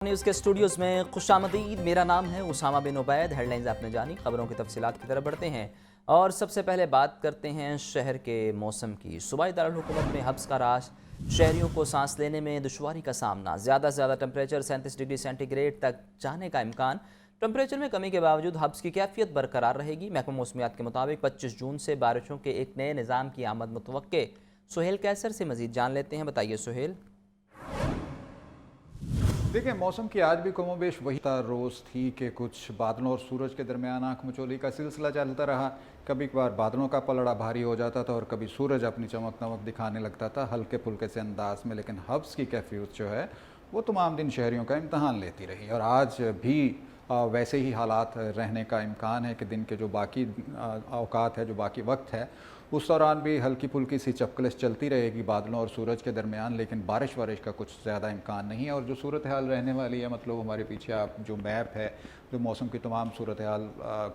News کے studios میں خوش آمدید۔ میرا نام ہے اسامہ بن عبید۔ ہیڈ لائنز آپ نے جانی، خبروں کی تفصیلات کی طرف بڑھتے ہیں اور سب سے پہلے بات کرتے ہیں شہر کے موسم کی۔ صوبائی دارالحکومت میں حبس کا راج، شہریوں کو سانس لینے میں دشواری کا سامنا، زیادہ سے زیادہ ٹمپریچر 37 ڈگری سینٹی گریڈ تک جانے کا امکان۔ ٹمپریچر میں کمی کے باوجود حبس کی کیفیت برقرار رہے گی۔ محکمہ موسمیات کے مطابق 25 جون سے بارشوں کے ایک نئے نظام کی آمد متوقع۔ سہیل کیسر سے مزید جان لیتے ہیں، بتائیے سہیل۔ دیکھیں، موسم کی آج بھی کم و بیش وہی روز تھی کہ کچھ بادلوں اور سورج کے درمیان آنکھ مچولی کا سلسلہ چلتا رہا۔ کبھی کبھار بادلوں کا پلڑا بھاری ہو جاتا تھا اور کبھی سورج اپنی چمک دمک دکھانے لگتا تھا ہلکے پھلکے سے انداز میں، لیکن حبس کی کیفیت جو ہے وہ تمام دن شہریوں کا امتحان لیتی رہی اور آج بھی ویسے ہی حالات رہنے کا امکان ہے کہ دن کے جو باقی اوقات ہے، جو باقی وقت ہے، اس دوران بھی ہلکی پھلکی سی چپکلش چلتی رہے گی بادلوں اور سورج کے درمیان، لیکن بارش کا کچھ زیادہ امکان نہیں ہے۔ اور جو صورتحال رہنے والی ہے، مطلب ہمارے پیچھے آپ جو میپ ہے جو موسم کی تمام صورتحال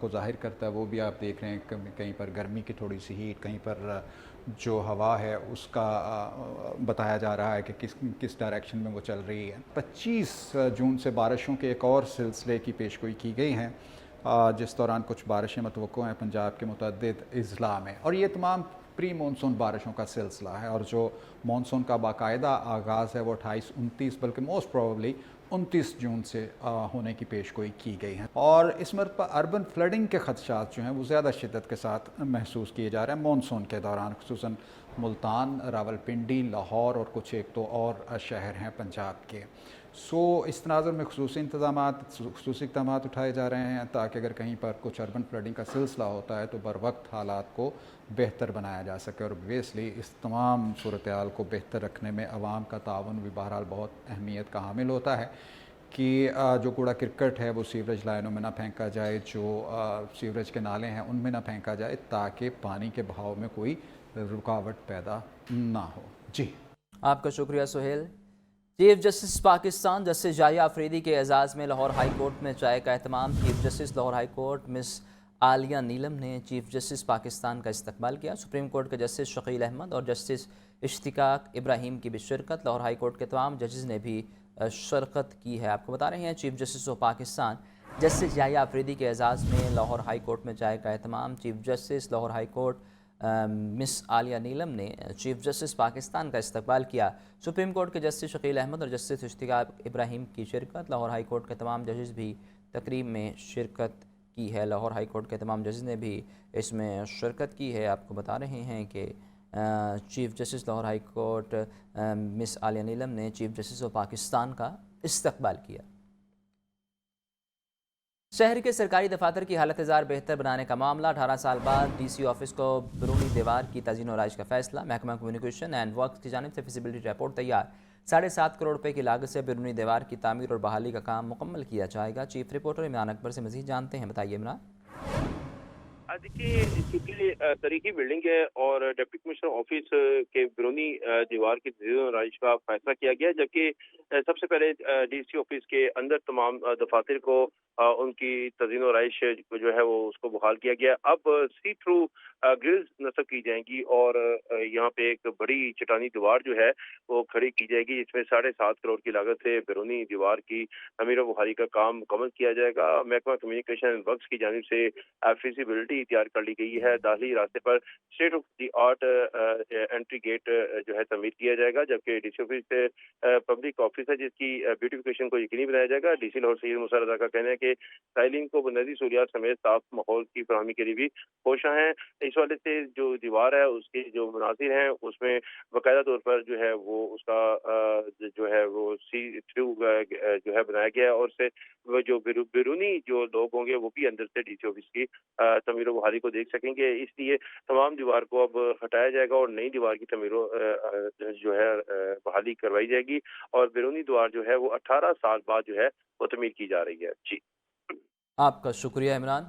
کو ظاہر کرتا ہے، وہ بھی آپ دیکھ رہے ہیں۔ کہیں پر گرمی کی تھوڑی سی ہیٹ، کہیں پر جو ہوا ہے اس کا بتایا جا رہا ہے کہ کس ڈائریکشن میں وہ چل رہی ہے۔ 25 جون سے بارشوں کے ایک اور سلسلے کی پیشگوئی کی گئی ہیں، جس دوران کچھ بارشیں متوقع ہیں پنجاب کے متعدد اضلاع میں، اور یہ تمام پری مونسون بارشوں کا سلسلہ ہے۔ اور جو مونسون کا باقاعدہ آغاز ہے وہ 28 29 بلکہ موسٹ پروبیبلی 29 جون سے ہونے کی پیشگوئی کی گئی ہے۔ اور اس مرتبہ اربن فلڈنگ کے خدشات جو ہیں وہ زیادہ شدت کے ساتھ محسوس کیے جا رہے ہیں مونسون کے دوران، خصوصاً ملتان، راولپنڈی، لاہور اور کچھ ایک دو اور شہر ہیں پنجاب کے۔ اس تناظر میں خصوصی اقدامات اٹھائے جا رہے ہیں تاکہ اگر کہیں پر کچھ اربن فلڈنگ کا سلسلہ ہوتا ہے تو بر وقت حالات کو بہتر بنایا جا سکے۔ اور اوبویسلی اس تمام صورتحال کو بہتر رکھنے میں عوام کا تعاون بھی بہرحال بہت اہمیت کا حامل ہوتا ہے کہ جو کوڑا کرکٹ ہے وہ سیوریج لائنوں میں نہ پھینکا جائے، جو سیوریج کے نالے ہیں ان میں نہ پھینکا جائے، تاکہ پانی کے بہاؤ میں کوئی رکاوٹ پیدا نہ ہو۔ جی، آپ کا شکریہ Sohail. Chief justice Pakistan justice Yahya Afridi کے اعزاز میں لاہور ہائی کورٹ میں چائے کا اہتمام۔ Chief justice Lahore high court Ms Aalia Neelum نے چیف جسٹس پاکستان کا استقبال کیا۔ سپریم کورٹ کے جسٹس شکیل احمد اور جسٹس اشتیاق ابراہیم کی بھی شرکت۔ لاہور ہائی کورٹ کے تمام ججز نے بھی شرکت کی ہے۔ آپ کو بتا رہے ہیں chief justice of Pakistan justice Yahya Afridi کے اعزاز میں لاہور ہائی کورٹ میں چائے کا اہتمام۔ Chief justice Lahore high court Ms Aalia Neelum نے چیف جسٹس پاکستان کا استقبال کیا۔ سپریم کورٹ کے جسٹس شکیل احمد اور جسٹس اشتیاق ابراہیم کی شرکت۔ لاہور ہائی کورٹ کے تمام ججز بھی تقریب میں شرکت کی ہے۔ لاہور ہائی کورٹ کے تمام ججز نے بھی اس میں شرکت کی ہے۔ آپ کو بتا رہے ہیں کہ chief justice Lahore high court Ms Aalia Neelum نے چیف جسٹس آف پاکستان کا استقبال کیا۔ شہر کے سرکاری دفاتر کی حالت زار بہتر بنانے کا معاملہ، 18 سال بعد ڈی سی آفس کو بیرونی دیوار کی تزئین و آرائش کا فیصلہ۔ محکمہ کمیونیکیشن اینڈ ورکس کی جانب سے فیزیبلٹی رپورٹ تیار، 7.5 کروڑ روپے کی لاگت سے بیرونی دیوار کی تعمیر اور بحالی کا کام مکمل کیا جائے گا۔ چیف رپورٹر عمران اکبر سے مزید جانتے ہیں، بتائیے عمران۔ دیکھیے، چونکہ تاریخی بلڈنگ ہے اور ڈپٹی کمشنر آفس کے بیرونی دیوار کی تزئین و آرائش کا فیصلہ کیا گیا، جبکہ سب سے پہلے ڈی سی آفس کے اندر تمام دفاتر کو ان کی تزئین و آرائش جو ہے وہ اس کو بحال کیا گیا۔ اب سی تھرو گرلز نصب کی جائیں گی اور یہاں پہ ایک بڑی چٹانی دیوار جو ہے وہ کھڑی کی جائے گی، جس میں 7.5 کروڑ کی لاگت سے بیرونی دیوار کی تعمیر و بحالی کا کام مکمل کیا جائے گا۔ محکمہ کمیونیکیشن اینڈ ورکس کی جانب سے فیزیبلٹی تیار کر لی گئی ہے۔ داخلی راستے پر state of the art entry gate جو ہے تعمیر کیا جائے گا، جبکہ ڈی سی آفس سے پبلک آفس ہے جس کی بیوٹیفیکیشن کو یقینی بنایا جائے گا۔ ڈی سی لاہور سید موسیٰ رضا کا کہنا ہے کہ سائلین کو بنیادی سہولیات سمیت صاف ماحول کی فراہمی کے لیے بھی کوشاں ہیں۔ اس والے سے جو دیوار ہے اس کے جو مناظر ہیں اس میں باقاعدہ طور پر جو ہے وہ اس کا جو ہے وہ سی تھرو جو ہے بنایا گیا ہے، اور اس سے وہ جو بیرونی جو لوگ ہوں گے وہ بھی اندر سے ڈی سی آفس کی تعمیر و بحالی کو دیکھ سکیں گے۔ اس لیے تمام دیوار کو اب ہٹایا جائے گا اور نئی دیوار کی تعمیر جو ہے بحالی کروائی جائے گی، اور بیرونی دیوار جو ہے وہ 18 سال بعد جو ہے وہ تعمیر کی جا رہی ہے۔ جی، آپ کا شکریہ عمران۔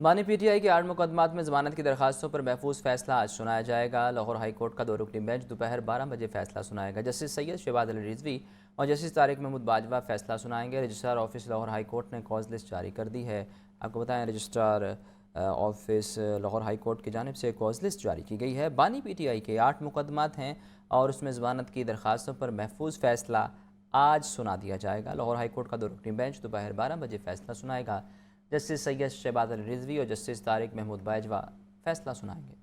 بانی پی ٹی آئی کے 8 مقدمات میں ضمانت کی درخواستوں پر محفوظ فیصلہ آج سنایا جائے گا۔ لاہور ہائی کورٹ کا 2 رکنی بینچ دوپہر 12 بجے فیصلہ سنائے گا۔ جسٹس سید شہباز علی رضوی اور جسٹس طارق محمود باجوہ فیصلہ سنائیں گے۔ Registrar office Lahore high court نے کاز لسٹ جاری کر دی ہے۔ آپ کو بتائیں registrar office Lahore high court کی جانب سے کاز لسٹ جاری کی گئی ہے۔ بانی پی ٹی آئی کے 8 مقدمات ہیں اور اس میں ضمانت کی درخواستوں پر محفوظ فیصلہ आज सुना दिया जाएगा। लाहौर हाई कोर्ट का 2 रुकनी बेंच दोपहर 12 बजे फैसला सुनाएगा। जस्टिस सैयद शहबाज अली रिजवी और जस्टिस तारिक महमूद बैजवा फैसला सुनाएंगे।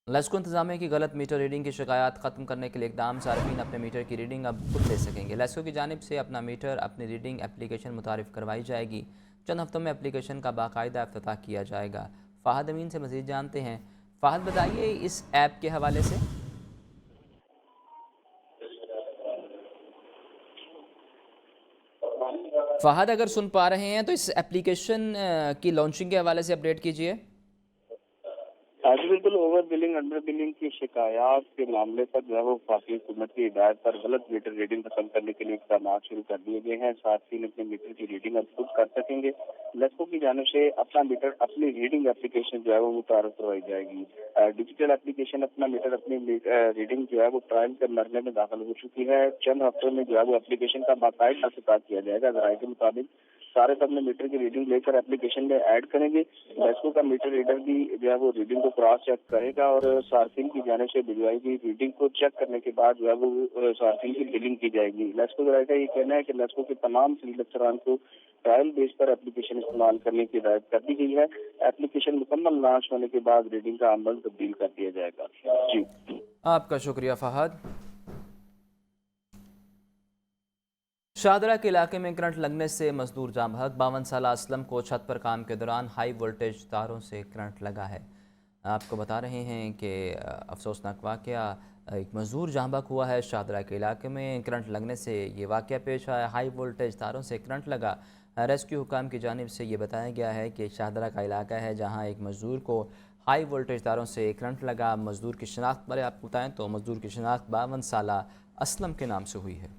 लेस्को इंतजामिया की गलत मीटर रीडिंग की शिकायत ख़त्म करने के लिए इकदाम। सार्फिन अपने मीटर की रीडिंग अब खुद ले सकेंगे। लेस्को की जानिब से अपना मीटर अपनी रीडिंग एप्लीकेशन मुतारिफ करवाई जाएगी। चंद हफ्तों में एप्लीकेशन का बाकायदा इफ्तिताह किया जाएगा। फ़ाहद अमीन से मज़ीद जानते हैं। फ़ाहद, बताइए इस ऐप के हवाले से। फ़ाहद, अगर सुन पा रहे हैं तो इस एप्लीकेशन की लॉन्चिंग के हवाले से अपडेट कीजिए। जी बिल्कुल, ओवर बिलिंग अंडर बिलिंग की शिकायत के मामले पर जो है वो वफाकी हुकूमत की हिदायत पर गलत मीटर रीडिंग खत्म करने के लिए इकदाम शुरू कर दिए गए हैं। साथ ही अपने मीटर की रीडिंग अब खुद कर सकेंगे। लेस्को की जानिब से अपना मीटर अपनी रीडिंग एप्लीकेशन जो है वो मुतारफ करवाई जाएगी। डिजिटल एप्लीकेशन अपना मीटर अपनी रीडिंग जो है वो ट्रायल के मरने में दाखिल हो चुकी है। चंद हफ्तों में जो है वो एप्लीकेशन का बाकायदा इफ्तिताह किया जाएगा। ज़राए के मुताबिक सारे अपने मीटर की रीडिंग लेकर एप्लीकेशन में ऐड करेंगे। लेस्को का मीटर रीडर भी जो है वो रीडिंग को क्रॉस चेक करेगा और सार्फिन की जाने से भिजवाई गई रीडिंग को चेक करने के बाद जो है वो सार्फिन की बिलिंग की जाएगी। लेस्को का ये कहना है कि लेस्को के तमाम सिविल अफसरान को ट्रायल बेस पर एप्लीकेशन इस्तेमाल करने की हिदायत कर दी गई है। एप्लीकेशन मुकम्मल लॉन्च होने के बाद रीडिंग का अमल तब्दील कर दिया जाएगा। जी, आपका शुक्रिया फ़हद। शाहदरा के इलाके में करंट लगने से मजदूर जाम बहक। 52 साल असलम को छत पर काम के दौरान हाई वोल्टेज तारों से करंट लगा है। आपको बता रहे हैं कि अफसोसनाक वाक़या, एक मजदूर जाम बहक हुआ है शाहदरा के इलाके में। करंट लगने से ये वाक़या पेश आया, हाई वोल्टेज तारों से करंट लगा। रेस्क्यू हुकाम की जानिब से ये बताया गया है कि शाहदरा का इलाका है जहाँ एक मजदूर को हाई वोल्टेज तारों से करंट लगा। मजदूर की शनाख्त बारे आपको बताएँ तो मजदूर की शनाख्त 52 साल असलम के नाम से हुई है।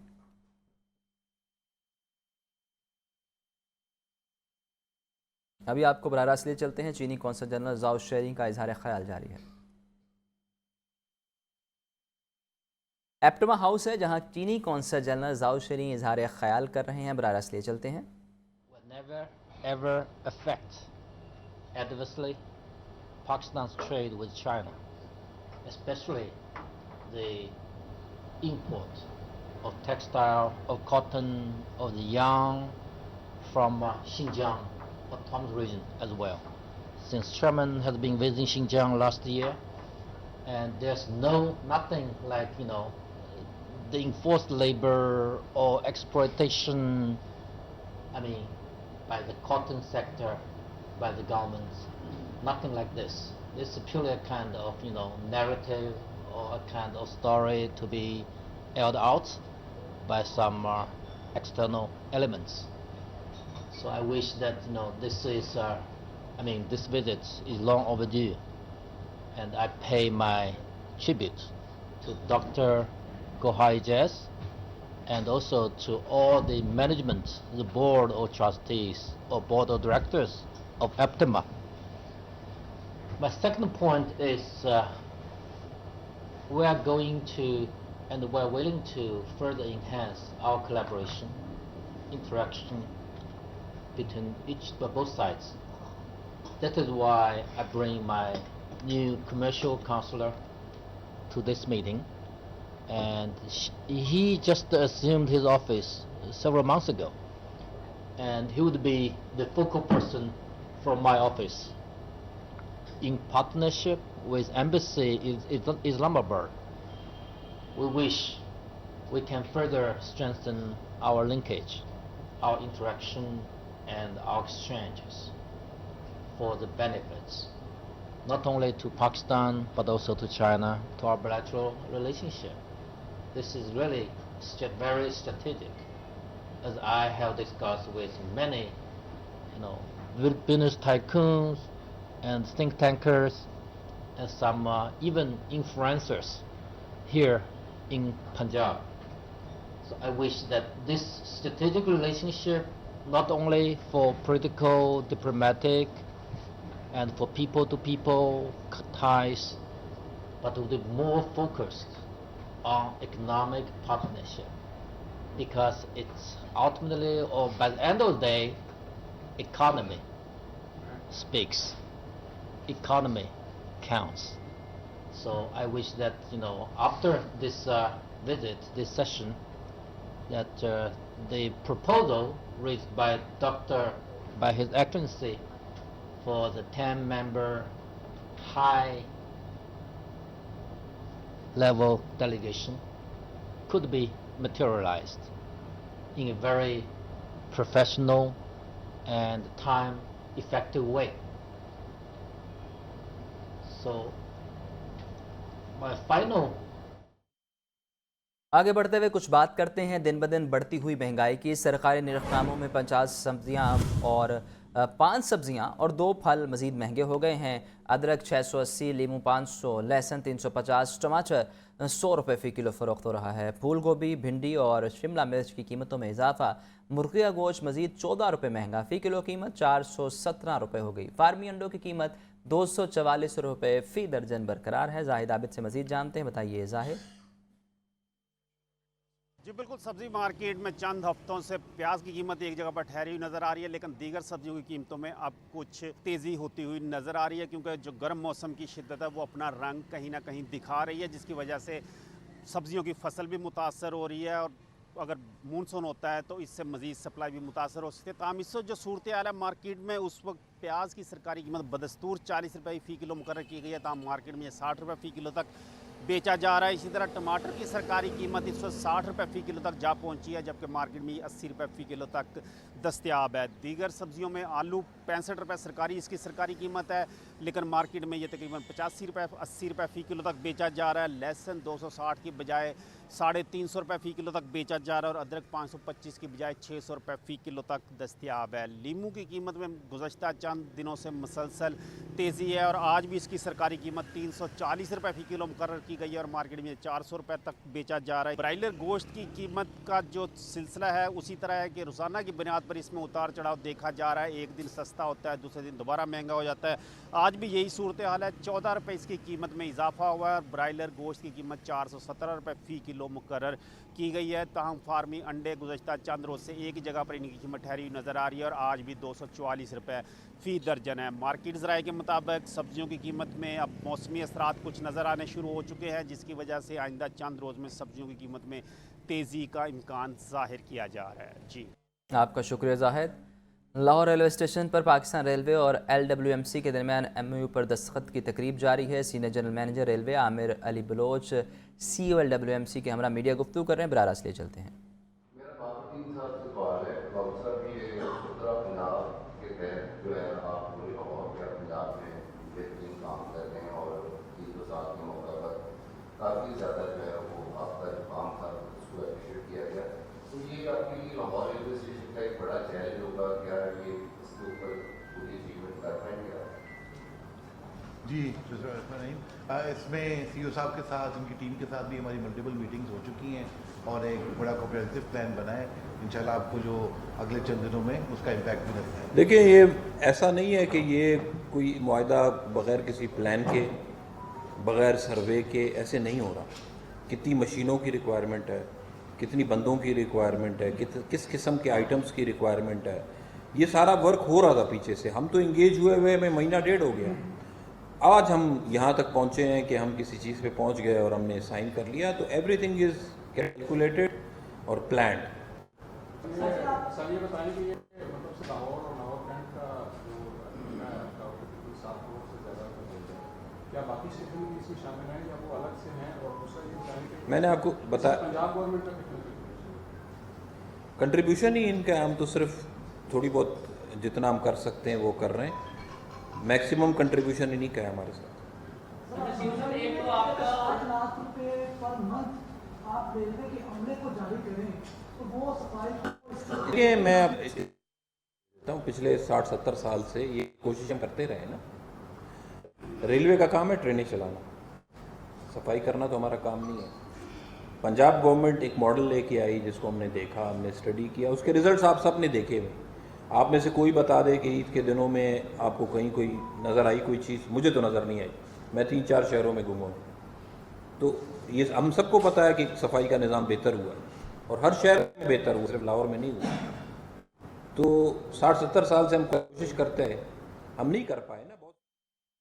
अभी आपको बराह रास्त ले चलते हैं। चीनी कौंसल जनरल जाओ शेरिंग का इजहार ख्याल जारी है। एप्टमा हाउस है जहां चीनी कौंसल जनरल जाओ शेरिंग इजहार ख्याल कर रहे हैं। बराह रास्त ले चलते हैं। Never ever affect adversely Pakistan's trade with China, especially the import of textile, of cotton, of the yarn from Xinjiang autonomous region as well. Since Chairman has been visiting Xinjiang last year, and there's nothing like the enforced labor or exploitation. I mean, by the cotton sector, by the governments, nothing like this. This is purely a kind of narrative or a kind of story to be held out by some external elements. So I wish that this is, this visit is long overdue, and I pay my tribute to Dr. Gohai Jess and also to all the management, the board of trustees or board of directors of Aptema. My second point is we are going to and we're willing to further enhance our collaboration, interaction between both sides. That is why I bring my new commercial counselor to this meeting, and he just assumed his office several months ago, and he would be the focal person from my office in partnership with Embassy Islamabad. We wish we can further strengthen our linkage, our interaction and our exchanges for the benefits not only to Pakistan but also to China, to our bilateral relationship. This is really very strategic, as I have discussed with many business tycoons and think tankers and some even influencers here in Punjab. So I wish that this strategic relationship, not only for political, diplomatic, and for people-to-people ties, but will be more focused on economic partnership, because it's ultimately, or by the end of the day, economy speaks. Economy counts. So I wish that after visit this session that the proposal raised by His Excellency for the 10-member high-level delegation could be materialized in a very professional and time-effective way. So, my final आगे बढ़ते हुए कुछ बात करते हैं दिन ब दिन बढ़ती हुई महंगाई की। सरकारी निरखनामों में 50 सब्जियां और 5 सब्जियां और 2 फल मज़ीद महंगे हो गए हैं। अदरक 680, लीमू 500, लहसुन 350, टमाटर 100 रुपये फ़ी किलो फ़रोख्त हो रहा है। फूल गोभी, भिंडी और शिमला मिर्च की कीमतों में इजाफा। मुर्गी का गोश्त मज़ीद 14 रुपये महंगा, फ़ी किलो कीमत 417 रुपये हो गई। फार्मी अंडों की कीमत 244 रुपये फ़ी दर्जन बरकरार है। जाहिद आबिद से मज़ीद जानते हैं, बताइए जाहिद। जी बिल्कुल, सब्जी मार्केट में चंद हफ्तों से प्याज की कीमत एक जगह पर ठहरी हुई नज़र आ रही है, लेकिन दीगर सब्जियों की कीमतों में अब कुछ तेज़ी होती हुई नज़र आ रही है, क्योंकि जो गर्म मौसम की शिद्दत है वो अपना रंग कहीं ना कहीं दिखा रही है, जिसकी वजह से सब्जियों की फसल भी मुतासर हो रही है और अगर मानसून होता है तो इससे मज़ीद सप्लाई भी मुतासर हो सकती है। ताहम इस वक्त जो सूरत हाल है मार्केट में, उस वक्त प्याज की सरकारी कीमत बदस्तूर 40 रुपये फ़ी किलो मुकर्रर की गई है। ताहम मार्केट में 60 रुपये फ़ी किलो तक बेचा जा रहा है। इसी तरह टमाटर की सरकारी कीमत इस वक्त 60 रुपये फ़ी किलो तक जा पहुंची है, जबकि मार्केट में 80 रुपये फ़ी किलो तक दस्तयाब है। दीगर सब्जियों में आलू 65 रुपये सरकारी इसकी सरकारी कीमत है, लेकिन मार्केट में ये तकरीबन 85 रुपये 80 रुपये फ़ी किलो तक बेचा जा रहा है। लहसुन 260 की बजाय 350 रुपये फ़ी किलो तक बेचा जा रहा है और अदरक 525 की बजाय 600 रुपये फ़ी किलो तक दस्तयाब है। लीमू की कीमत में गुज़श्ता चंद दिनों से मुसलसल तेज़ी है और आज भी इसकी सरकारी कीमत 340 रुपये फ़ी किलो मुकर्रर की गई है और मार्केट में 400 रुपये तक बेचा जा रहा है। ब्रायलर गोश्त की कीमत का जो सिलसिला है उसी तरह है कि रोज़ाना की बुनियाद पर इसमें उतार चढ़ाव देखा जा रहा है। एक दिन सस्ता होता है, दूसरे दिन दोबारा महंगा हो जाता है। आज भी यही सूरत हाल है। 14 रुपये इसकी कीमत में इजाफा हुआ है और ब्रायलर गोश्त की कीमत 417 रुपये फ़ी किलो मुकर्रर की गई है। ताहम फार्मी अंडे गुज़श्ता चंद रोज़ से एक ही जगह पर इनकी कीमत ठहरी हुई नज़र आ रही है और आज भी 244 रुपये फ़ी दर्जन है। मार्केट ज़राए के मुताबिक सब्जियों की कीमत में अब मौसमी असरात कुछ नज़र आने शुरू हो चुके हैं, जिसकी वजह से आइंदा चंद रोज़ में सब्जियों की कीमत में तेज़ी का इम्कान ज़ाहिर किया जा रहा है। जी, आपका शुक्रिया जाहिद। लाहौर रेलवे स्टेशन पर पाकिस्तान रेलवे और LWMC के दरमियान MOU पर दस्तखत की तकरीब जारी है। Senior general manager railway Amir Ali Baloch CEO LWMC के हमरा मीडिया गुफ्तगू कर रहे हैं, बराह रास्त ले चलते हैं। मेरा मार्केटिंग साहब से सवाल है, बाबू साहब ये उत्तरा पंजाब के तहत जो है आप पूरे लाहौर के पंजाब में बेहतरीन काम कर रहे हैं और ईद उज़ के मौका पर काफ़ी ज़्यादा जो है वो आपका जो काम था उसको अप्रिशिएट किया गया। तो ये आपके लिए लाहौर रेलवे स्टेशन का एक बड़ा चैलेंज होगा, क्या ये इसके ऊपर पूरी अचीवमेंट कर पाएंगे आप? जी इसमें CEO साहब के साथ, उनकी टीम के साथ भी हमारी मल्टीपल मीटिंग्स हो चुकी हैं और एक बड़ा कॉम्प्रिहेंसिव प्लान बना है। इंशाल्लाह आपको जो अगले चंद दिनों में उसका इम्पैक्ट भी लगता है। देखिए, ये ऐसा नहीं है कि ये कोई मुआहदा बग़ैर किसी प्लान के, बग़ैर सर्वे के ऐसे नहीं हो रहा। कितनी मशीनों की रिक्वायरमेंट है, कितनी बंदों की रिक्वायरमेंट है, किस किस्म के आइटम्स की रिक्वायरमेंट है, ये सारा वर्क हो रहा था पीछे से। हम तो इंगेज हुए हुए में महीना डेढ़ हो गया। आज हम यहाँ तक पहुँचे हैं कि हम किसी चीज़ पे पहुँच गए और हमने साइन कर लिया, तो एवरीथिंग इज़ कैलकुलेटेड और प्लान्ड। सर ये बताएं कि ये मतलब लाहौर और लाहौर कैंट का जो का 7 करोड़ से ज़्यादा का बिल है, क्या बाकी स्टेशन भी इसमें शामिल हैं या वो अलग से हैं? और दूसरा ये बताएं कि मैंने आपको बताया पंजाब गवर्नमेंट का कितना कंट्रीब्यूशन ही इनका, हम तो सिर्फ थोड़ी बहुत जितना हम कर सकते हैं वो कर रहे हैं। मैक्सिमम कंट्रीब्यूशन इन्हीं का है हमारे साथ। देखिए, मैं हूँ पिछले 60-70 साल से ये कोशिश हम करते रहे ना। रेलवे का काम है ट्रेनें चलाना, सफाई करना तो हमारा काम नहीं है। पंजाब गवर्नमेंट एक मॉडल लेके आई जिसको हमने देखा, हमने स्टडी किया, उसके रिजल्ट्स आप सब ने देखे हुए। आप में से कोई बता दे कि ईद के दिनों में आपको कहीं कोई नज़र आई कोई चीज़? मुझे तो नज़र नहीं आई। मैं 3-4 शहरों में घूमा हूँ, तो ये हम सबको पता है कि सफाई का निज़ाम बेहतर हुआ है और हर शहर में बेहतर हुआ, सिर्फ लाहौर में नहीं हुआ। तो 60-70 साल से हम कोशिश करते हैं, हम नहीं कर पाए ना।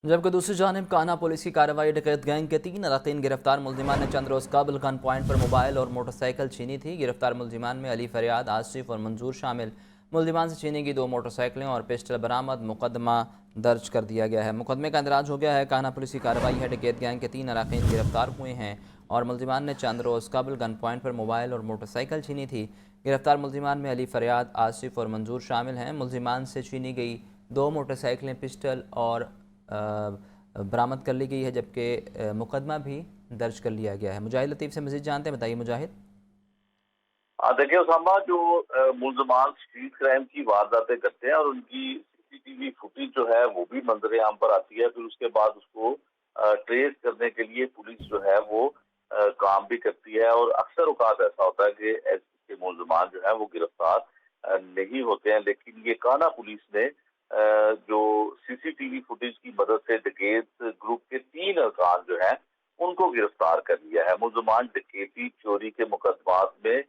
जबकि दूसरी जानिब कान्हा पुलिस की कार्रवाई डकैत गैंग के 3 अरकान गिरफ्तार मुलजिमान ने चंद रोज़ कबल गन पॉइंट पर मोबाइल और मोटरसाइकिल छीनी थी। गिरफ्तार मुलजिमान में अली फरियाद, आसिफ और मंजूर शामिल। मुलजिमान से छीनी गई 2 मोटरसाइकिलें और पिस्टल बरामद। मुकदमा दर्ज कर दिया गया है। मुकदमे का इंदराज हो गया है। कान्हा पुलिस की कार्रवाई है। डकैत गैंग के 3 अरकान गिरफ्तार हुए हैं और मुलजिमान ने चंद रोज़ कबल गन पॉइंट पर मोबाइल और मोटरसाइकिल छीनी थी। गिरफ्तार मुलजिमान में अली फरियाद, आसिफ और मंजूर शामिल हैं। मुलजिमान से छीनी गई 2 मोटरसाइकिलें, पिस्टल और बरामद कर ली गई है, जबकि मुकदमा भी दर्ज कर लिया गया है। मुजाहिद लतीफ़ से मज़ीद जानते हैं, बताइए मुजाहिद। देखिए उसामा, जो मुलजमान स्ट्रीट क्राइम की वारदातें करते हैं और उनकी सीसीटीवी फुटेज जो है वो भी मंजर आम पर आती है, फिर उसके बाद उसको ट्रेस करने के लिए पुलिस जो है वो काम भी करती है। और अक्सर औकात ऐसा होता है कि ऐसे मुलजमान जो है वो गिरफ्तार नहीं होते हैं, लेकिन ये कान्हा पुलिस ने जो सीसीटीवी फुटेज की मदद से डकैत ग्रुप के 3 अरकान जो हैं उनको गिरफ्तार कर लिया है। मुलजमान डकैती चोरी के मुकदमात में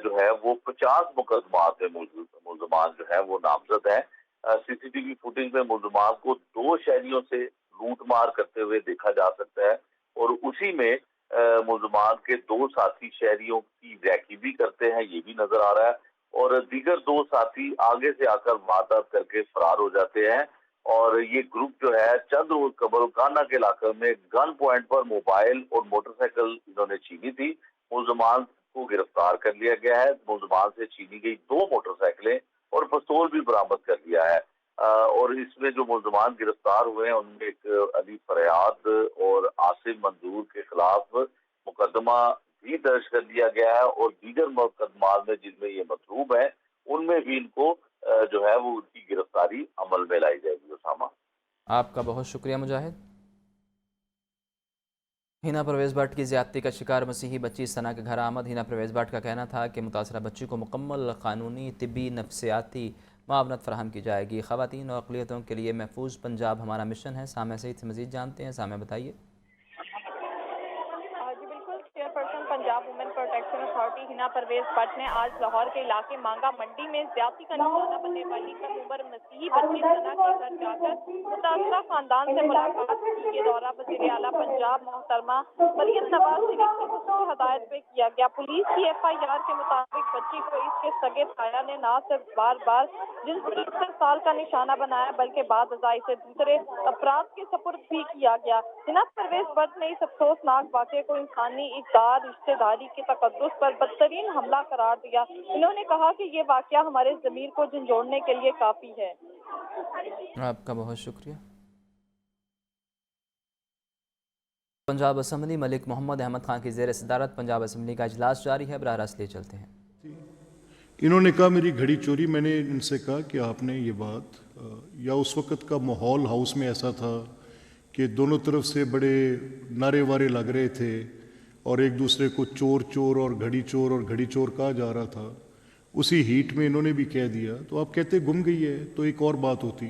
जो है वो 50 मुकदमात में मुलजमान जो है वो नामजद है। सीसीटीवी फुटेज में मुलजमान को 2 शहरियों से लूट मार करते हुए देखा जा सकता है और उसी में मुलजमान के 2 साथी शहरियों की रैकी भी करते हैं, ये भी नजर आ रहा है। और दीगर 2 साथी आगे से आकर वारदात करके फरार हो जाते हैं और ये ग्रुप जो है चंद रोज कबल कान्हा के इलाके में गन पॉइंट पर मोबाइल और मोटरसाइकिल इन्होंने छीनी थी। मुलजमान को गिरफ्तार कर लिया गया है। मुलजमान से छीनी गई 2 मोटरसाइकिलें और पिस्तौल भी बरामद कर लिया है। और इसमें जो मुलजमान गिरफ्तार हुए हैं उनमें एक अली फरियाद और आसिफ मंजूर के खिलाफ मुकदमा भी दर्ज कर दिया गया है और दीगर मुकदमात में जिनमें ये मतलूब है उनमें भी इनको जो है वो उनकी गिरफ्तारी अमल में लाई जाएगी। उसामा, आपका बहुत शुक्रिया मुजाहिद। हिना परवेज़ भट्ट की ज़्यादती का शिकार मसीही बच्ची सना के घर आमद। हिना परवेज़ भट्ट का कहना था कि मुतासरा बच्ची को मुकम्मल क़ानूनी, तिब्बी, नफ्सियाती मुआवनत फराहम की जाएगी। ख़वातीन और अक़लियतों के लिए महफूज पंजाब हमारा मिशन है। सामिया सईद से मज़ीद जानते हैं। सामिया बताइए। Punjab women protection authority Hina Parvez Bhatt ने आज लाहौर के इलाके मांगा मंडी में ज्यादती का निशाना बनने वाली कम उम्र मसीही बच्ची सना के घर जाकर मुतासरा खानदान से मुलाकात की। ये दौरा वज़ीर आला पंजाब मोहतरमा मरियम नवाज शरीफ की खुसूसी हदायत पे किया गया। पुलिस की FIR के मुताबिक बच्ची को इसके सगे ताया ने न सिर्फ बार बार जिनसी इस्तेसाल का निशाना बनाया बल्कि बाद अज़ाई से दूसरे अफराद के सपुर्द भी किया गया। हिना परवेज़ भट्ट ने इस अफसोसनाक वाक़े को इंसानी इक़दार, रिश्तेदारी के तकद्दुस पर बदतरीन हमला करार दिया। इन्होंने कहा कि ये वाक़या हमारे ज़मीर को झंझोड़ने के लिए काफ़ी है। आपका बहुत शुक्रिया। पंजाब असम्बली मलिक मोहम्मद अहमद खान की ज़ेर सदारत पंजाब असम्बली का इजलास जारी है। बराह रास्त ले चलते हैं। इन्होंने कहा मेरी घड़ी चोरी। मैंने इनसे कहा कि आपने ये बात, या उस वक़्त का माहौल हाउस में ऐसा था कि दोनों तरफ से बड़े नारे वारे लग रहे थे और एक दूसरे को चोर चोर और घड़ी चोर कहा जा रहा था। उसी हीट में इन्होंने भी कह दिया तो आप कहते गुम गई है तो एक और बात होती।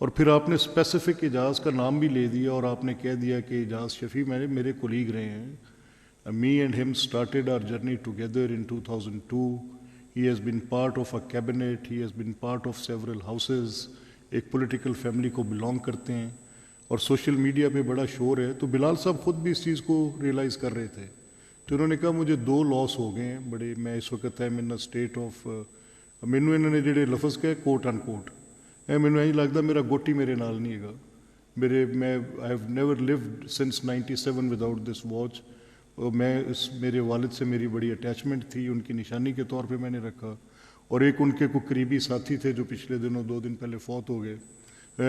और फिर आपने स्पेसिफिक एजाज़ का नाम भी ले दिया और आपने कह दिया कि एजाज़ शफ़ी मेरे कोलीग रहे हैं। Me and him started our journey together in 2002। He has been part of a cabinet, he has been part of several houses. एक पॉलिटिकल फैमिली को बिलोंग करते हैं और सोशल मीडिया पे बड़ा शोर है। तो बिलाल साहब ख़ुद भी इस चीज़ को रियलाइज़ कर रहे थे। तो उन्होंने कहा मुझे 2 लॉस हो गए हैं बड़े। मैं इस वक्त है इन स्टेट ऑफ मैनू इन्होंने ਜਿਹੜੇ लफज कहे कोट अनकोट मैनू यही लगता मेरा गोटी मेरे नाल नहीं है। मैं I have never lived since 97 without this watch. मैं मेरे वालिद से मेरी बड़ी अटैचमेंट थी, उनकी निशानी के तौर पे मैंने रखा। और एक उनके को करीबी साथी थे जो पिछले दिनों 2 दिन पहले फौत हो गए।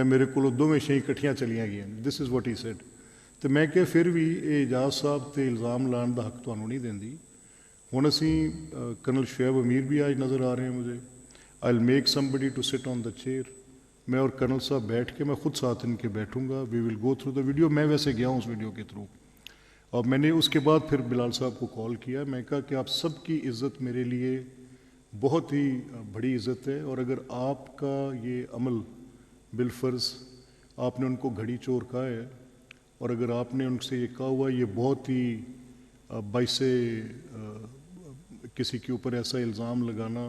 मेरे को दोवें शई इकट्ठियां चलियां गई। This is what he said. तो मैं क्या फिर भी एजाज साहब ते इल्ज़ाम लाने का हक तुहानू नहीं देंदी। हुण असी कर्नल शुएब अमीर भी आज नज़र आ रहे हैं मुझे। I will make somebody to sit on the chair. मैं और कर्नल साहब बैठ के मैं खुद साथ इनके बैठूंगा। We will go through the video. मैं वैसे गया हूँ उस वीडियो के थ्रू और मैंने उसके बाद फिर बिलाल साहब को कॉल किया। मैं कहा कि आप सबकी इज़्ज़त मेरे लिए बहुत ही बड़ी इज़्ज़त है और अगर आपका ये अमल बिलफर्ज आपने उनको घड़ी चोर कहा है और अगर आपने उनसे ये कहा हुआ ये बहुत ही बाइसे किसी के ऊपर ऐसा इल्ज़ाम लगाना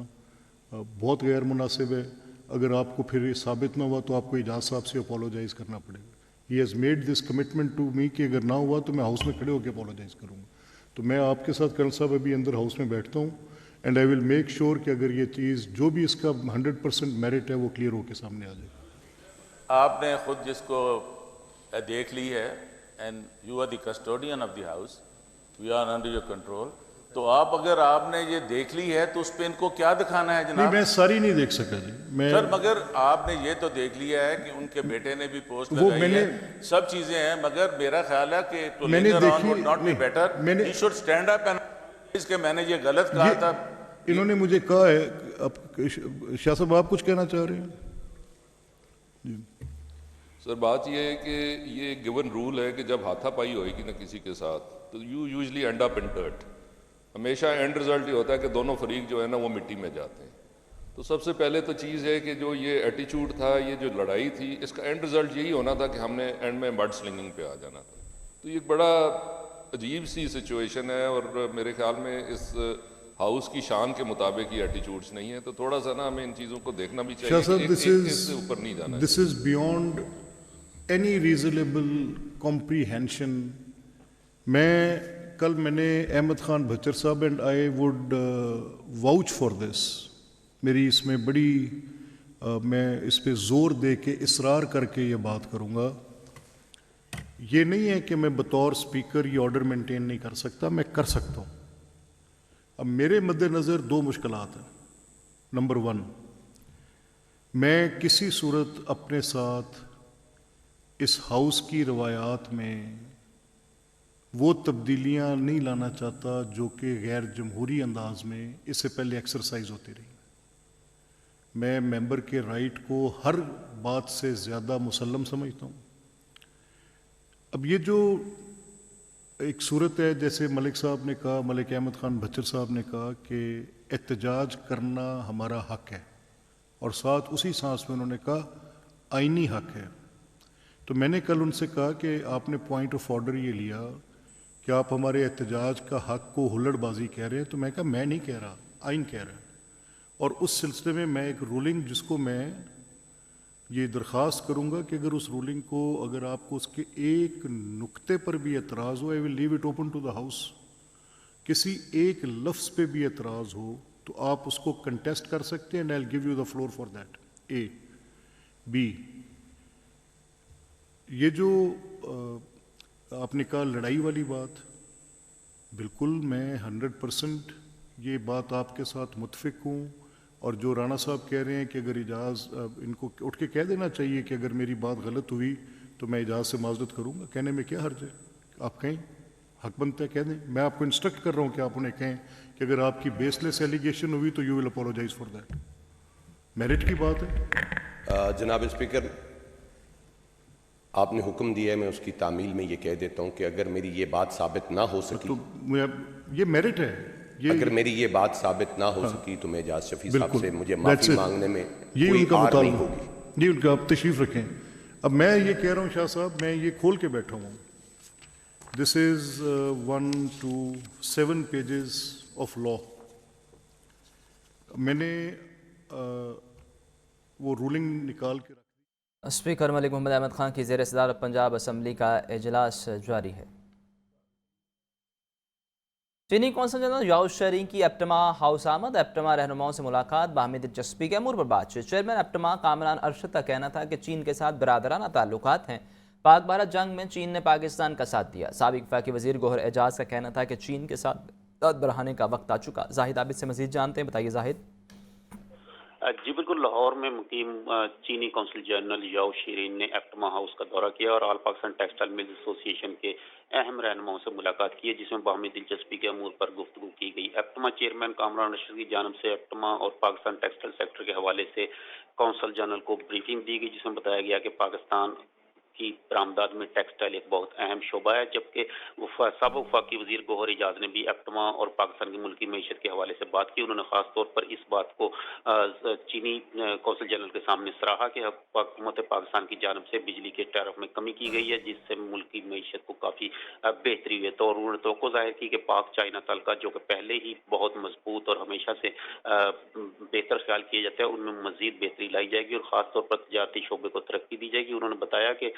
बहुत गैर मुनासिब है। अगर आपको फिर ये साबित ना हुआ तो आपको एजाज साहब से अपोलोजाइज़ करना पड़ेगा। He has made this commitment to me कि अगर ना हुआ तो मैं हाउस में खड़े होकर अपोलोजाइज़ करूँगा। तो मैं आपके साथ कर्नल साहब अभी अंदर हाउस में बैठता हूँ and I will make sure कि अगर ये चीज़ जो भी इसका 100% मेरिट है वो क्लियर होकर सामने आ जाए। आपने खुद जिसको देख ली है and you are the custodian of the house, we are under your control, तो आप अगर आपने ये देख ली है तो उस पे इनको क्या दिखाना है नहीं, जनाब? मैं सारी नहीं देख सका जी। मैं सर मगर आपने ये तो देख लिया है कि उनके बेटे ने भी पोस्ट वो लगाई है, सब चीजें हैं, मगर मेरा ख्याल है कि टू मैंने लिंगर ऑन देखी- वुड नॉट बी नहीं, बेटर, मैंने- he should stand up and इसके मैंने ये गलत कहा था। इन्होंने मुझे कहा है, अब शाह साहब आप कुछ कहना चाह रहे हैं? सर बात यह है कि ये गिवन रूल है कि जब हाथापाई होएगी ना किसी के साथ तो you usually and up in dirt. हमेशा एंड रिजल्ट ये होता है कि दोनों फरीक जो है ना वो मिट्टी में जाते हैं। तो सबसे पहले तो चीज़ है कि जो ये एटीट्यूड था, ये जो लड़ाई थी, इसका एंड रिजल्ट यही होना था कि हमने एंड में मड स्लिंगिंग पे आ जाना था। तो ये एक बड़ा अजीब सी सिचुएशन है और मेरे ख्याल में इस हाउस की शान के मुताबिक ये एटीट्यूड्स नहीं है। तो थोड़ा सा ना हमें इन चीज़ों को देखना भी चाहिए कि इससे ऊपर नहीं जाना। This is beyond any reasonable comprehension. मैंने अहमद खान भच्चर साहब and I would vouch for this. मेरी इसमें बड़ी मैं इस पे ज़ोर दे के इसरार करके ये बात करूँगा। ये नहीं है कि मैं बतौर स्पीकर ये ऑर्डर मेंटेन नहीं कर सकता, मैं कर सकता हूँ। अब मेरे मद्देनज़र दो मुश्किलात हैं। नंबर 1, मैं किसी सूरत अपने साथ इस हाउस की रवायात में वो तब्दीलियाँ नहीं लाना चाहता जो कि गैर जमहूरी अंदाज में इससे पहले एक्सरसाइज होती रही। मैं मेंबर के राइट को हर बात से ज़्यादा मुसल्लम समझता हूँ। अब ये जो एक सूरत है, जैसे मलिक साहब ने कहा, मलिक अहमद खान भच्चर साहब ने कहा कि एहतजाज करना हमारा हक है, और साथ उसी सांस में उन्होंने कहा आईनी हक है। तो मैंने कल उनसे कहा कि आपने पॉइंट ऑफ ऑर्डर ये लिया कि आप हमारे एहतजाज का हक को हुल्लड़बाजी कह रहे हैं। तो मैं कहा मैं नहीं कह रहा, आइन कह रहा है। और उस सिलसिले में मैं एक रूलिंग, जिसको मैं ये दरख्वास्त करूंगा कि अगर उस रूलिंग को, अगर आपको उसके एक नुक्ते पर भी एतराज़ हो, I will leave it open to the house. किसी एक लफ्ज़ पे भी एतराज़ हो तो आप उसको कंटेस्ट कर सकते हैं and I will give you the floor for that. A B, ये जो आपने कहा लड़ाई वाली बात, बिल्कुल मैं 100% ये बात आपके साथ मुत्फिक हूँ। और जो राणा साहब कह रहे हैं कि अगर इजाज़, इनको उठ के कह देना चाहिए कि अगर मेरी बात गलत हुई तो मैं इजाज़ से माजरत करूँगा। कहने में क्या हर्ज है? आप कहें, हक बनता है, कह दें। मैं आपको इंस्ट्रक्ट कर रहा हूँ कि आप उन्हें कहें कि अगर आपकी बेसलेस एलिगेशन हुई तो you will apologize for that. Merit की बात है। जनाब स्पीकर, आपने हुक्म दिया है, मैं उसकी तामील में ये कह देता हूँ कि अगर मेरी ये बात साबित ना हो सकी तो ये मेरिट है। अगर मेरी ये बात साबित ना हो सकी तो मैं एजाज शफी साहब से मुझे माफ़ी मांगने में ये कोई उनका आर नहीं मुतालबा होगी। ये उनका, आप तशरीफ़ रखें। अब मैं ये कह रहा हूँ शाह साहब, मैं ये खोल के बैठा हूँ। This is 1 to 7 pages of law. मैंने वो रूलिंग निकाल के स्पीकर मलिक मोहम्मद अहमद खान की ज़ेर सदारत पंजाब असम्बली का इजलास जारी है। चीनी कौंसल जनरल याओ शरीन की एप्टमा हाउस आमद। एप्टमा रहनुमाओं से मुलाकात, बाहमी दिलचस्पी के अमूर पर बातचीत। चेयरमैन एप्टमा कामरान अरशद का कहना था कि चीन के साथ बिरादराना ताल्लुकात हैं। पाक भारत जंग में चीन ने पाकिस्तान का साथ दिया। साबिक वफाकी वज़ीर गौहर एजाज का कहना था कि चीन के साथ बढ़ाने का वक्त आ चुका। जाहिद आबिद से मज़ीद जानते हैं, बताइए जाहिद। जी बिल्कुल, लाहौर में मुकीम चीनी कौंसल जनरल याओ शरीन ने एप्टमा हाउस का दौरा किया और all Pakistan textile mills association के अहम रहनुमाओं से मुलाकात की है, जिसमें बाहमी दिलचस्पी के अमूर पर गुफ्तगू की गई। एप्टमा चेयरमैन कामरान अरशद की जानिब से एप्टमा और पाकिस्तान टेक्सटाइल सेक्टर के हवाले से कौंसल जनरल को ब्रीफिंग दी गई, जिसमें बताया गया कि पाकिस्तान की बरामदात में टेक्सटाइल एक बहुत अहम शोबा है। जबकि साबिक वफाकी वज़ीर गौहर एजाज ने भी एप्टमा और पाकिस्तान की मुल्की मीशत के हवाले से बात की। उन्होंने खास तौर पर इस बात को चीनी कौंसल जनरल के सामने सराहा कि हुकूमत पाकिस्तान की जानिब से बिजली के टैरिफ में कमी की गई है, जिससे मुल्की मीशत को काफ़ी बेहतरी हुई है। तो उन्होंने तो जाहिर की कि पाक चाइना तलका, जो कि पहले ही बहुत मजबूत और हमेशा से बेहतर ख्याल किया जाता है, उनमें मजीद बेहतरी लाई जाएगी और ख़ास तौर पर तजारती शोबे को तरक्की दी जाएगी। उन्होंने बताया कि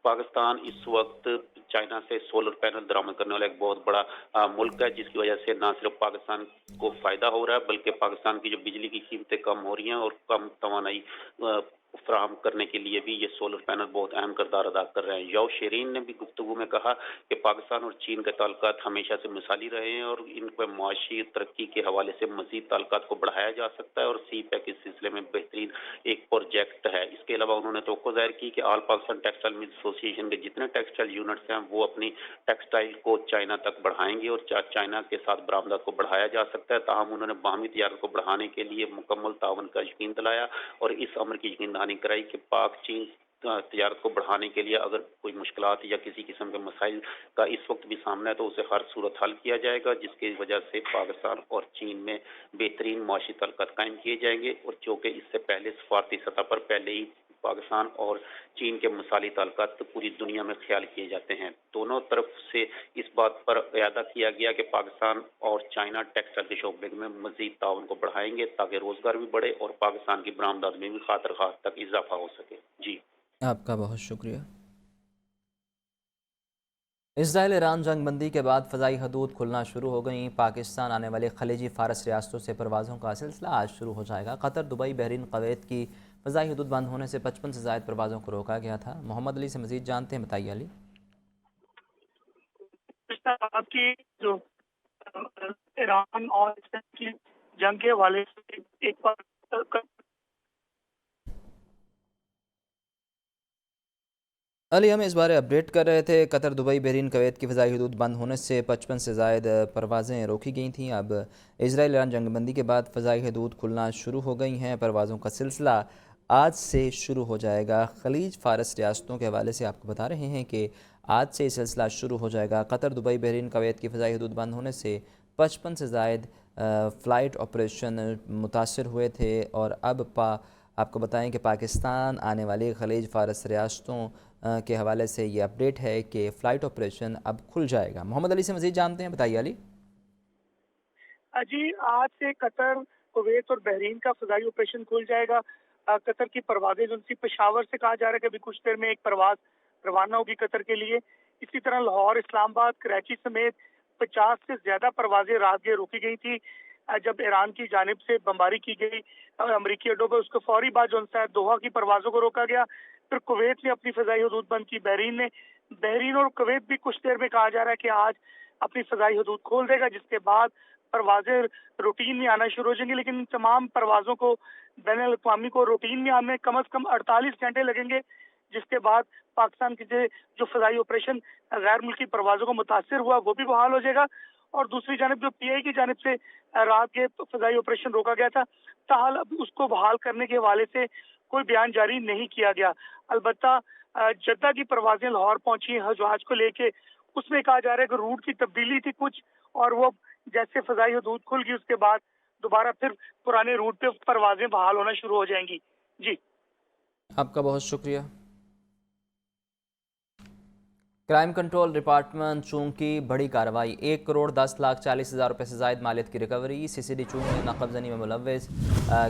पाकिस्तान इस वक्त चाइना से सोलर पैनल दरामद करने वाला एक बहुत बड़ा मुल्क है, जिसकी वजह से ना सिर्फ पाकिस्तान को फायदा हो रहा है बल्कि पाकिस्तान की जो बिजली की कीमतें कम हो रही हैं और कम तवानाई फराहम करने के लिए भी ये सोलर पैनल बहुत अहम किरदार अदा कर रहे हैं। याओ शीरीन ने भी गुफ्तगू में कहा कि पाकिस्तान और चीन के ताल्लुकात हमेशा से मिसाली रहे हैं और इन पर मुआशी तरक्की के हवाले से मजीद ताल्लुकात को बढ़ाया जा सकता है और सी पैक इस सिलसिले में बेहतरीन एक प्रोजेक्ट है। इसके अलावा उन्होंने तवक्को जाहिर की कि all Pakistan textile mill association के जितने टेक्सटाइल यूनिट्स हैं वो अपनी टेक्सटाइल को चाइना तक बढ़ाएंगे और चाइना के साथ बरामदात को बढ़ाया जा सकता है। ताहम उन्होंने बाहमी तजारत को बढ़ाने के लिए मुकम्मल ताउन का यकीन दिलाया और इस अमर की यकीन दहानी कराई कि पाक चीन तजारत को बढ़ाने के लिए अगर कोई मुश्किलात या किसी किस्म के मसाइल का इस वक्त भी सामना है तो उसे हर सूरत हल किया जाएगा, जिसकी वजह से पाकिस्तान और चीन में बेहतरीन मुआशी ताल्लुकात कायम किए जाएंगे। और चूँकि इससे पहले सफारती सतह पर पहले ही पाकिस्तान और चीन के मसाली ताल्लुकात पूरी दुनिया में ख्याल किए जाते हैं। दोनों तरफ से इस बात पर इरादा किया गया कि पाकिस्तान और चाइना टेक्सटाइल के शोबे में मजीद ताउन को बढ़ाएंगे ताकि रोजगार भी बढ़े और पाकिस्तान की बरामदात में भी खातिर तक इजाफा हो सके। जी, आपका बहुत शुक्रिया। इजराइल ईरान जंग बंदी के बाद फ़ज़ाई हदूद खुलना शुरू हो गई। पाकिस्तान आने वाली खलीजी फ़ारस रियासतों से परवाज़ों का सिलसिला आज शुरू हो जाएगा। कतर, दुबई, बहरीन, कुवैत की फ़ज़ाई हदूद बंद होने से 55 से ज़ायद परवाज़ों को रोका गया था। मोहम्मद अली से मज़ीद जानते हैं, बताइए अली। आपकी जो ईरान और की जंग के हवाले से एक बार अली, हम इस बारे अपडेट कर रहे थे। कतर, दुबई, बहरीन, कुवैत की फ़ज़ाई हदूद बंद होने से 55 से ज़ायद परवाज़ें रोकी गई थीं। अब इजराइल ईरान जंगबंदी के बाद फ़ज़ाई हदूद खुलना शुरू हो गई हैं। परवाज़ों का सिलसिला आज से शुरू हो जाएगा। खलीज फ़ारस रियासतों के हवाले से आपको बता रहे हैं कि आज से सिलसिला शुरू हो जाएगा। कतर, दुबई, बहरीन, कुवैत की फ़ज़ाई हदूद बंद होने से 55 से ज़ायद फ़्लाइट ऑपरेशन मुतासर हुए थे और अब आपको बताएं कि पाकिस्तान आने वाली खलीज फ़ारस रियासतों के हवाले से ये अपडेट है कि फ़्लाइट ऑपरेशन अब खुल जाएगा। मोहम्मद अली से मज़ीद जानते हैं, बताइए अली। जी, आज से कतर, कुवैत और बहरीन का फ़ज़ाई ऑपरेशन खुल जाएगा। कतर की परवाज़ें जो उनकी पेशावर से कहा जा रहा है कि अभी कुछ देर में एक परवाज़ रवाना होगी कतर के लिए। इसी तरह लाहौर, इस्लामाबाद, कराची समेत 50 से ज़्यादा परवाज़ें रात के रोकी गई थी जब ईरान की जानिब से बमबारी की गई अमरीकी अड्डों पर। उसके फौरी बाद जो है दोहा की परवाज़ों को रोका गया। फिर कुवैत ने अपनी फ़ज़ाई हदूद बंद की। बहरीन और कुवैत भी कुछ देर में कहा जा रहा है कि आज अपनी फ़ज़ाई हदूद खोल देगा, जिसके बाद परवाज़ें रूटीन में आना शुरू हो जाएंगी। लेकिन तमाम परवाज़ों को बैनुल अक़वामी को रूटीन में आने कम से कम 48 घंटे लगेंगे, जिसके बाद पाकिस्तान की जो फ़ज़ाई ऑपरेशन गैर मुल्की परवाज़ों को मुतासर हुआ वो भी बहाल हो जाएगा। और दूसरी जानब जो PI की जानब से रात के फ़ज़ाई ऑपरेशन रोका गया था, ताहाल अब उसको बहाल करने के हवाले से कोई बयान जारी नहीं किया गया। अलबत्ता जद्दा की परवाज़ें लाहौर पहुंची हैं हजवाज को लेके, उसमें कहा जा रहा है कि रूट की तब्दीली थी कुछ, और वो जैसे फ़ज़ाई हदूद खुल गई उसके बाद दोबारा फिर पुराने रूट पे परवाज़ें बहाल होना शुरू हो जाएंगी। जी, आपका बहुत शुक्रिया। क्राइम कंट्रोल डिपार्टमेंट चूंग की बड़ी कार्रवाई, 1,10,40,000 रुपये से ज़ायद मालियत की रिकवरी। CCD चूंग ने नाकबजनी में मुलव्वस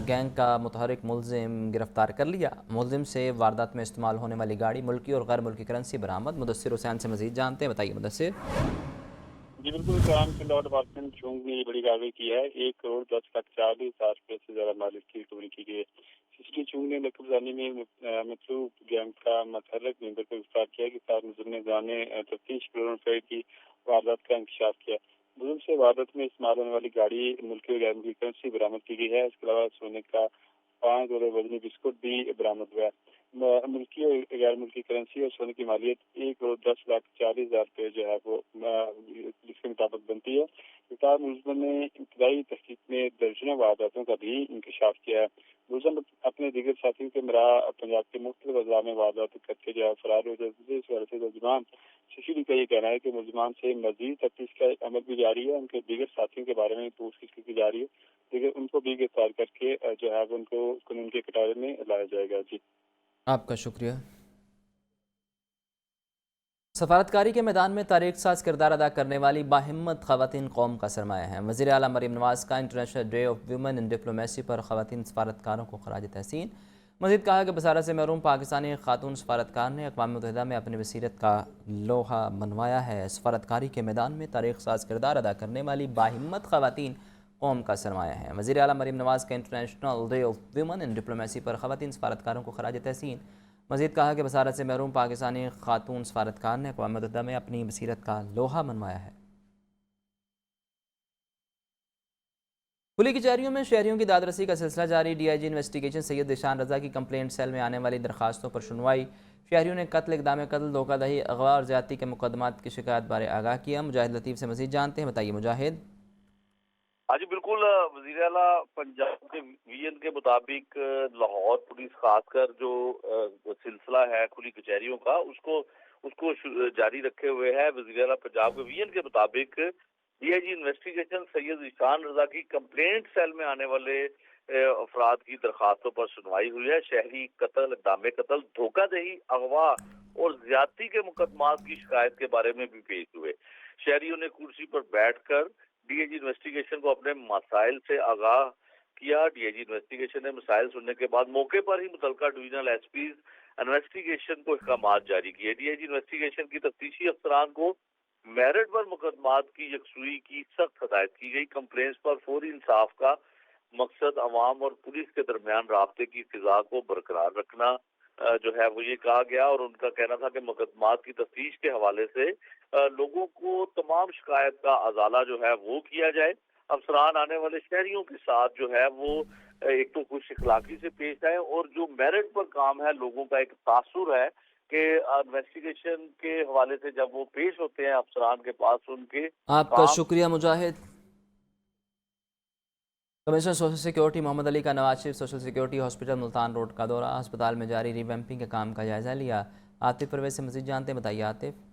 गैंग का मुतहरिक मुलजिम गिरफ्तार कर लिया। मुलजिम से वारदात में इस्तेमाल होने वाली गाड़ी, मुल्की और गैर मुल्की करेंसी बरामद। मुदस्सिर हुसैन से मज़ीद जानते हैं, बताइए मुदस्सिर। जी बिल्कुल, क्राइम कंट्रोल डिपार्टमेंट चूंग ने ये बड़ी कार्रवाई की है। 1,10,40,000 रुपये से ज़्यादा मालियत की रिकवरी की गई है। CCD चूंग ने नकबजानी में मतलूब गैंग का मुतहरिक मेंबर को गिरफ्तार किया कि साथ मुलजिम ने जाने तफ्तीश करोड़ रुपये की वारदात का इंकशाफ किया। मुलजिम से वारदात में इस्तेमाल होने वाली गाड़ी, मुल्की और गैर मुल्की करेंसी बरामद की गई है। इसके अलावा सोने का 5 जोड़े वजनी बिस्कुट भी बरामद हुआ है। मुल्की और गैर मुल्की करेंसी और सोने की मालियत 1,10,40,000 रुपये जो है वो जिसके मुताबिक बनती है। गिरफ्तार मुलजिम ने इब्तदाई तहकीक में दर्जनों वारदातों का भी इंकशाफ किया है। मुलजिम अपने दीगर साथियों के हमरा पंजाब के मुख्तलिफ अजला में वारदात करके जो है फरार हो जाते हैं। इस वजह से मुलजिमान CCD का ये कहना है कि मुलजिमान से मजीद तफ्तीश का अमल भी जारी है। उनके दीगर साथियों के बारे में पूछताछ की जा रही है, लेकिन उनको भी गिरफ्तार करके जो है उनको कानून के कटारे में लाया जाएगा। जी, आपका शुक्रिया। सफारतकारी के मैदान में तारीख साज किरदार अदा करने वाली बाहिम्मत ख़वातीन कौम का सरमाया है। वज़ीर आला मरीम नवाज़ का international day of women in diplomacy पर ख़वातीन सफारतकारों को ख़राज तहसीन। مزید کہا کہ بصارت سے محروم پاکستانی خاتون سفارتکار نے اقوام متحدہ میں اپنی بصیرت کا لوہا منوایا ہے۔ سفارتکاری کے میدان میں تاریخ ساز کردار ادا کرنے والی باہمت خواتین قوم کا سرمایہ ہیں۔ وزیر اعلیٰ مریم نواز کا international day of women in diplomacy پر خواتین سفارتکاروں کو خراج تحسین۔ مزید کہا کہ بصارت سے محروم پاکستانی خاتون سفارتکار نے اقوام متحدہ میں اپنی بصیرت کا لوہا منوایا ہے۔ کھلی کچہریوں میں شہریوں کی داد رسی کا سلسلہ جاری۔ ڈی آئی جی انویسٹیگیشن سید ذیشان رضا کی کمپلینٹ سیل میں آنے والی درخواستوں پر سنوائی۔ شہریوں نے قتل، اقدام قتل، دھوکہ دہی، اغوا اور زیادتی کے مقدمات کی شکایت بارے آگاہ کیا۔ مجاہد لطیف سے مزید جانتے ہیں، بتائیے مجاہد۔ جی بالکل، وزیر اعلیٰ پنجاب کے وی این کے مطابق لاہور پولیس خاص کر جو سلسلہ ہے کھلی کچہریوں کا اس کو جاری رکھے ہوئے ہے۔ وزیر اعلیٰ پنجاب کے وی این کے مطابق ڈی آئی جی انویسٹیگیشن سید ذیشان رضا کی کمپلینٹ سیل میں آنے والے افراد کی درخواستوں پر سنوائی ہوئی ہے۔ شہری قتل، اقدام قتل، دھوکہ دہی، اغوا اور زیادتی کے مقدمات کی شکایت کے بارے میں بھی پیش ہوئے۔ شہریوں نے کرسی پر بیٹھ کر ڈی آئی جی انویسٹیگیشن کو اپنے مسائل سے آگاہ کیا۔ ڈی آئی جی انویسٹیگیشن نے مسائل سننے کے بعد موقع پر ہی متعلقہ ڈویژنل ایس پیز انویسٹیگیشن کو احکامات جاری کیے۔ ڈی آئی جی انویسٹیگیشن کی تفتیشی افسران کو میرٹ پر مقدمات کی یکسوئی کی سخت ہدایت کی گئی۔ کمپلینٹس پر فوری انصاف کا مقصد عوام اور پولیس کے درمیان رابطے کی فضا کو برقرار رکھنا جو ہے وہ یہ کہا گیا، اور ان کا کہنا تھا کہ مقدمات کی تفتیش کے حوالے سے لوگوں کو تمام شکایت کا ازالہ جو ہے وہ کیا جائے۔ افسران آنے والے شہریوں کے ساتھ جو ہے وہ ایک تو خوش اخلاقی سے پیش آئے، اور جو میرٹ پر کام ہے لوگوں کا ایک تاثر ہے کہ انویسٹیگیشن کے حوالے سے جب وہ پیش ہوتے ہیں افسران کے پاس ان کے آپ کا شکریہ Mujahid. Commissioner social security Muhammad Ali کا Nawaz Sharif social security hospital Multan road کا دورہ، ہسپتال میں جاری ری ویمپنگ کے کام کا جائزہ لیا۔ عاطف پرویز سے مزید جانتے ہیں، بتائیے عاطف۔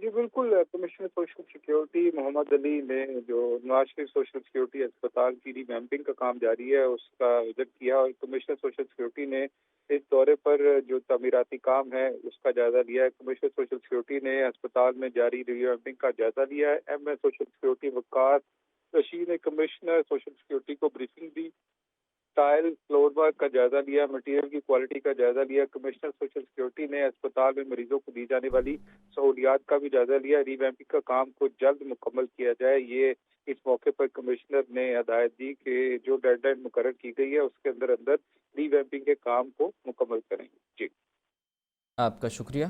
جی بالکل، کمشنر سوشل سیکیورٹی محمد علی نے جو نواز شریف سوشل سیکیورٹی اسپتال کی ری ویمپنگ کا کام جاری ہے اس کا وزٹ کیا، اور کمشنر سوشل سیکیورٹی نے اس دورے پر جو تعمیراتی کام ہے اس کا جائزہ لیا ہے۔ کمشنر سوشل سیکیورٹی نے اسپتال میں جاری ری ویمپنگ کا جائزہ لیا ہے۔ ایم ایس سوشل سیکیورٹی وقار رشید نے کمشنر سوشل سیکیورٹی کو بریفنگ دی، ٹائل فلور ورک کا جائزہ لیا، مٹیریل کی کوالٹی کا جائزہ لیا۔ کمشنر سوشل سیکیورٹی نے اسپتال میں مریضوں کو دی جانے والی سہولیات کا بھی جائزہ لیا۔ ری ویمپنگ کا کام کو جلد مکمل کیا جائے، یہ اس موقع پر کمشنر نے ہدایت دی کہ جو ڈیڈ لائن مقرر کی گئی ہے اس کے اندر ری ویمپنگ کے کام کو مکمل کریں۔ جی آپ کا شکریہ۔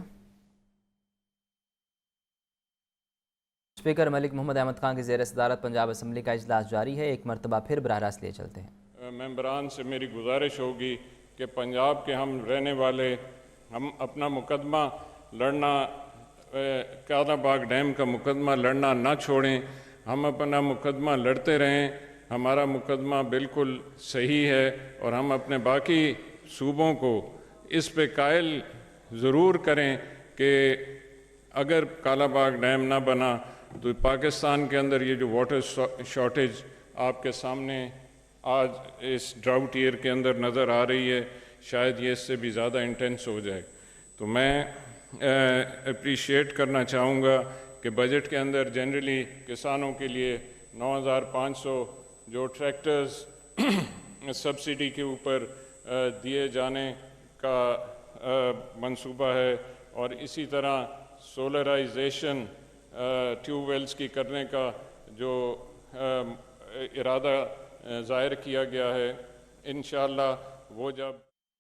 اسپیکر ملک محمد احمد خان کی زیر صدارت پنجاب اسمبلی کا اجلاس جاری ہے، ایک مرتبہ پھر براہ راست لیے چلتے ہیں۔ ممبران سے میری گزارش ہوگی کہ پنجاب کے ہم رہنے والے ہم اپنا مقدمہ لڑنا، کالا باغ ڈیم کا مقدمہ لڑنا نہ چھوڑیں، ہم اپنا مقدمہ لڑتے رہیں۔ ہمارا مقدمہ بالکل صحیح ہے، اور ہم اپنے باقی صوبوں کو اس پہ قائل ضرور کریں کہ اگر کالا باغ ڈیم نہ بنا تو پاکستان کے اندر یہ جو واٹر شارٹیج آپ کے سامنے آج اس ڈراؤٹ ایئر کے اندر نظر آ رہی ہے، شاید یہ اس سے بھی زیادہ انٹینس ہو جائے۔ تو میں اپریشیٹ کرنا چاہوں گا کہ بجٹ کے اندر جنرلی کسانوں کے لیے 9,500 جو ٹریکٹرز سبسڈی کے اوپر دیے جانے کا منصوبہ ہے، اور اسی طرح سولرائزیشن ٹیوب ویلز کی کرنے کا جو ارادہ ظاہر کیا گیا ہے، انشاءاللہ وہ جب